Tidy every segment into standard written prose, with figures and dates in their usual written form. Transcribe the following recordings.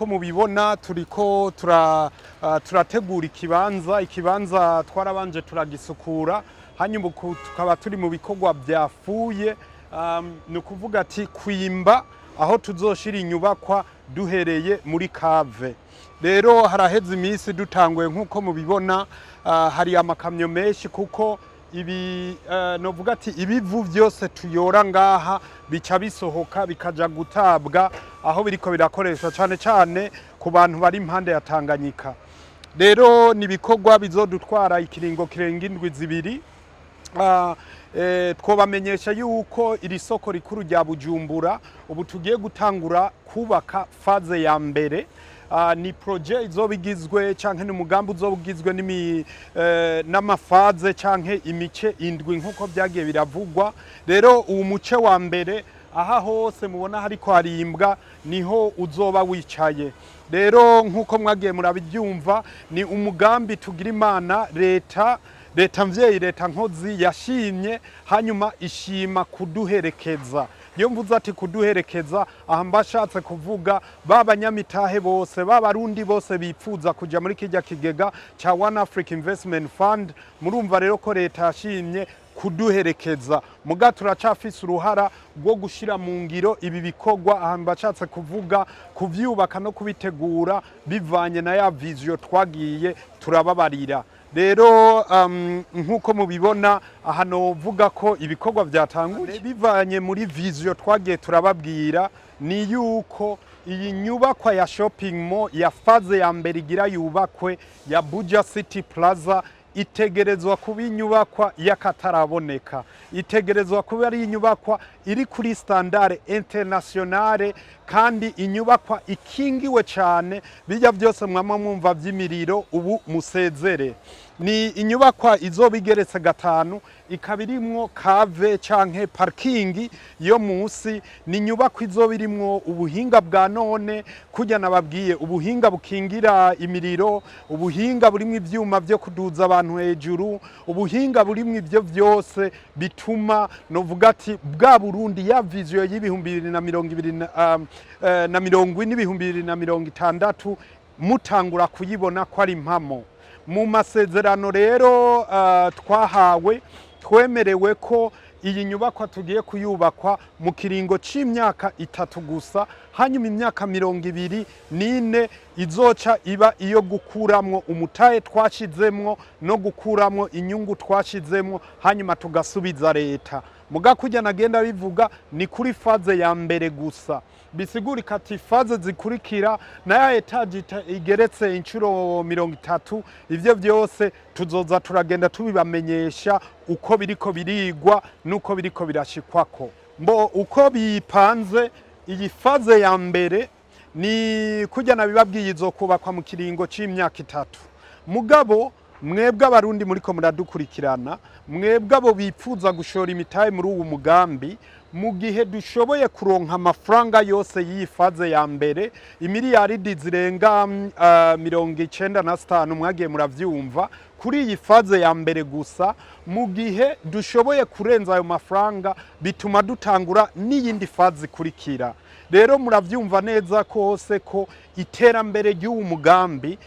nkuko mubibona turiko turategura ikibanza twarabanje turagisukura hanyuma tukaba turi mu bikorwa byafuye ni ukuvuga ati kwimba aho tuzoshira inyubakwa duhereye muri kave. Rero haraheze iminsi dutanguye nkuko mubibona, hari amakamyo menshi kuko ibi novuga ati ibivu byose tuyora ngaha bica bisohoka bikaja gutabwa aho biriko birakoresha cyane cyane ku bantu bari impande ya Tanganyika. Rero ni bikorwa bizodutwara ikiringo kirenga indwi zibiri. Twobamenyesha yuko iri soko rikuru rya Bujumbura ubu tugiye gutangura kubaka faze ya mbere. Ni projet izobigizwe canke n'umugambi uzobugizwe n'amafaze canke imice indwi nkuko byagiye biravugwa. Rero uwo muce wa mbere aha hose mubona hariko harimbwa niho uzoba wicaye. Rero nkuko mwagiye murabivyumva ni umugambi tugira Imana leta mvyeyi leta nkozi yashimye hanyuma ishima kuduherekeza. Iyo mvuze ati kuduherekeza aha mbashatse kuvuga b'abanyamitahe bose b'abarundi bose bipfuza kuja muri kijya kigega cha One Africa Investment Fund. Murumva rero ko leta yashimye kuduherekeza, muga turacafise uruhara rwo gushira mu ngiro ibi bikorwa. Aha mbashatse kuvuga kuvyubaka no kubitegura bivanye na ya vision twagiye turababarira. Rero nkuko mubibona aha novuga ko ibikorwa byatanguye bivanye muri vision twagiye turababwira, ni yuko iyi nyubakwa ya shopping mall ya faze ya mbere igira yubakwe ya Buja City Plaza itegerezwa kuba inyubakwa y'akataraboneka, itegerezwa kuba ari inyubakwa iri kuri standard internationale kandi inyubakwa ikingiwe cyane. Bijya byose mwama mwumva by'imiriro ubu musezere. Ni inyubakwa izobigeretse gatanu, ikabirimwo kave canke parking yo musi. Ni inyubakwa izobirimwo ubuhinga bwa none kujya nababwiye, ubuhinga bukingira imiriro, ubuhinga burimwe ivyuma byo kuduza abantu hejuru, ubuhinga burimwe ibyo byose bituma novuga ati bwa Burundi ya vision y'ibihumbi 2050 mutangura kuyibona ko ari impamo. Mu masezerano rero twahawe twemerewe ko iyi nyubakwa tugiye kuyubakwa mu kiringo c'imyaka 3 gusa, hanyuma imyaka 24 izoca iba iyo gukuramwo umutahe twashizemwo no gukuramwo inyungu twashizemwo hanyuma tugasubiza leta. Muga kujya nagenda bivuga ni kuri faze ya mbere gusa, bisigurika ati faze zikurikira na ya etage igeretse inshuro 30 ivyo byose tuzoza turagenda tubibamenyesha uko biriko birigwa nuko biriko birashikwako. Uko bipanze iyi faze ya mbere ni kujya nabibabwiye izokubakwa mu kiringo c'imyaka 3. Mugabo mwebwe abarundi muriko muradukurikirana, mwebwe abo bipfuza gushora imitahe muri uwo mugambi, mu gihe dushoboye kuronka amafaranga yose yifaze ya mbere imiliyaridi zirenga 95 mwagiye muravyumva kuri iyi faze ya mbere gusa, mu gihe dushoboye kurenza ayo mafaranga bituma dutangura n'iyindi faze ikurikira. Rero muravyumva neza kose ko iterambere ry'uwo mugambi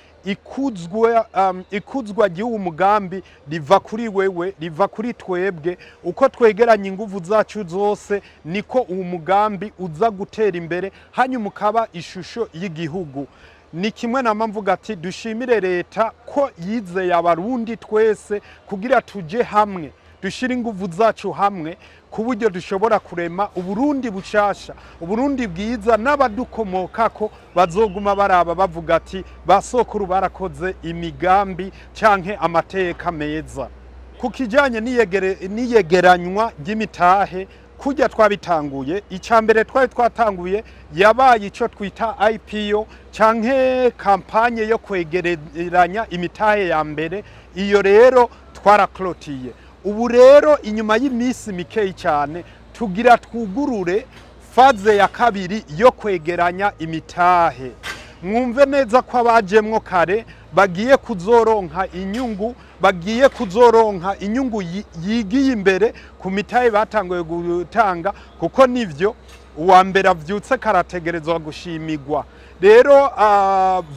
ikuzwa ry'uwo mugambi riva kuri wewe, riva kuri twebwe. Uko twegeranya inguvu zacu zose niko uwo mugambi uza gutera imbere hanyuma ukaba ishusho y'igihugu. Ni kimwe na mvuga ati dushimire leta ko yizeye abarundi twese kugira tuje hamwe dushira inguvu zacu hamwe ku buryo dushobora kurema Uburundi bushasha, Uburundi bwiza n'abadukomokako bazoguma baraba bavuga ati basokuru barakoze imigambi canke amateka meza. Kukijanye niyegeranywa ry'imitahe kujya twabitanguye, icambere twatanguye yabaye ico twita IPO canke kampanye yo kwegeranya imitahe ya mbere. Iyo rero twaraklotiye. Ubu rero inyuma y'imisi mikeyi cyane tugira twugurure faze ya kabiri yo kwegeranya imitahe. Mwumve neza ko abajemwo kare bagiye kuzoronka inyungu yigiye imbere ku mitahe batanguye gutanga, kuko nivyo uwa mbere avyutse karategerezwa gushimigwa. rero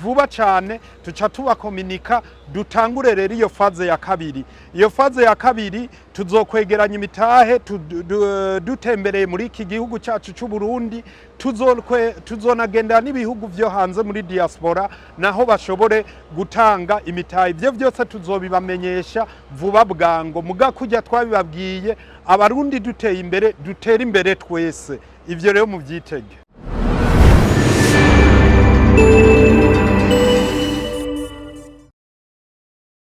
vuba cyane tuca tubakominika dutangure rero iyo faze ya kabiri. Iyo faze ya kabiri tuzokwegeranya imitahe dutembereye muri iki gihugu cyacu cy'u Burundi, tuzonagendera n'ibihugu vyo hanze muri diaspora naho bashobore gutanga imitahe. Ibyo byose tuzobibamenyesha vuba bwango, muga kujya twabibabwiye abarundi duteye imbere dutera imbere twese. Ivyo rero mu vyitege.